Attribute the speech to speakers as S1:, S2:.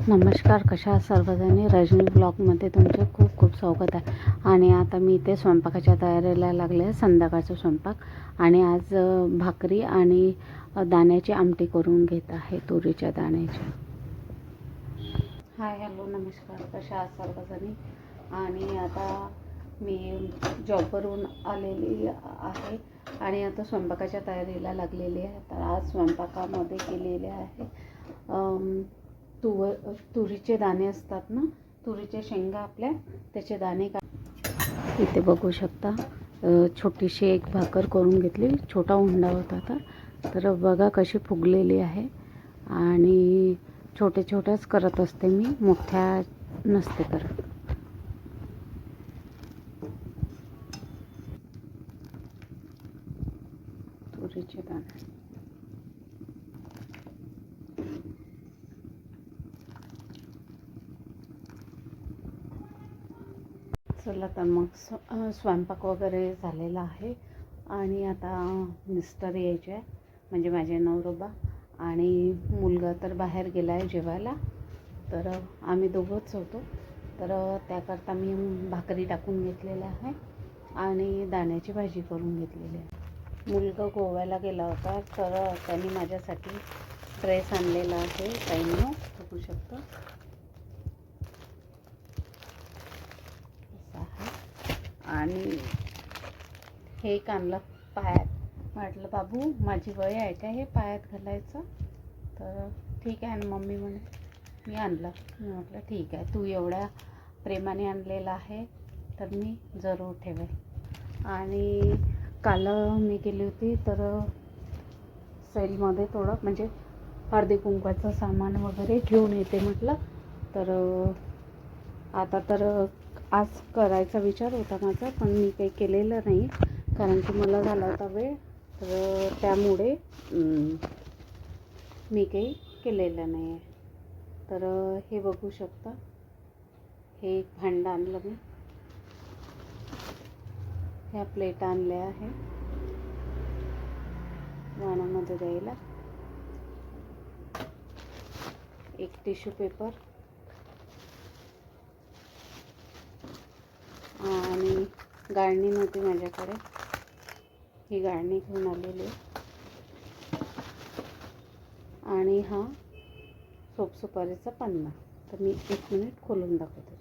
S1: नमस्कार, कशा आहात सर्वजणी. रजनी ब्लॉगमध्ये तुमचे खूप खूप स्वागत आहे. आणि आता मी इथे स्वयंपाकाच्या तयारीला लागले आहे, संध्याकाळचा स्वयंपाक. आणि आज भाकरी आणि दाण्याची आमटी करून घेत आहे, तुरीच्या दाण्याची. हाय, हॅलो, नमस्कार, कशा आहात सर्वजणी. आणि आता मी जॉबवरून आलेली आहे आणि आता स्वयंपाकाच्या तयारीला लागलेली आहे. तर आज स्वयंपाकामध्ये केलेले आहे तुरीचे दाणे असतात ना, तुरीच्या शेंगा आपल्या, त्याचे दाणे इथे बघू शकता. छोटीशी एक भाकर करून घेतली, छोटा उंडा होता तर बघा कशी फुगलेली आहे. आणि छोटे छोट्याच करत असते मी, मोठ्या नसते करत. तुरीचे दाणे चला तर मग स्वयंपाक वगैरे झालेला आहे. आणि आता मिस्टर यायचे आहे, म्हणजे माझे नवरोबा. आणि मुलगा तर बाहेर गेला आहे जेवायला, तर आम्ही दोघंच होतो. तर त्याकरता मी भाकरी टाकून घेतलेल्या आहे आणि दाण्याची भाजी करून घेतलेली आहे. मुलगा गोव्याला गेला होता, तर त्यांनी माझ्यासाठी ड्रेस आणलेला आहे, ताईंनो बघू शकतो. आणि हे एक आणलं पायात. म्हटलं बाबू, माझी वय आहे का हे पायात घालायचं? तर ठीक आहे. आणि मम्मी म्हणे मी आणलं. मी म्हटलं ठीक आहे, तू एवढ्या प्रेमाने आणलेलं आहे तर मी जरूर ठेवेल. आणि काल मी गेली होती तर सेलमध्ये थोडं म्हणजे हळदी कुंकवाचं सामान वगैरे घेऊन येते म्हटलं. तर आता तर आज करायचा विचार होता माझा, पण मी काही केलेलं नाही कारण की मला झाला होता वेळ. तर त्यामुळे मी काही केलेलं नाही आहे. तर हे बघू शकता, हे एक भांडं आणलं मी. ह्या प्लेट आणल्या आहे वाणामध्ये द्यायला. एक टिश्यू पेपर आणि गाळणी नव्हती माझ्याकडे, ही गाळणी घेऊन आलेली. आणि हा सोपसुपारीचा पन्ना. तर मी 1 मिनिट खोलून दाखवते.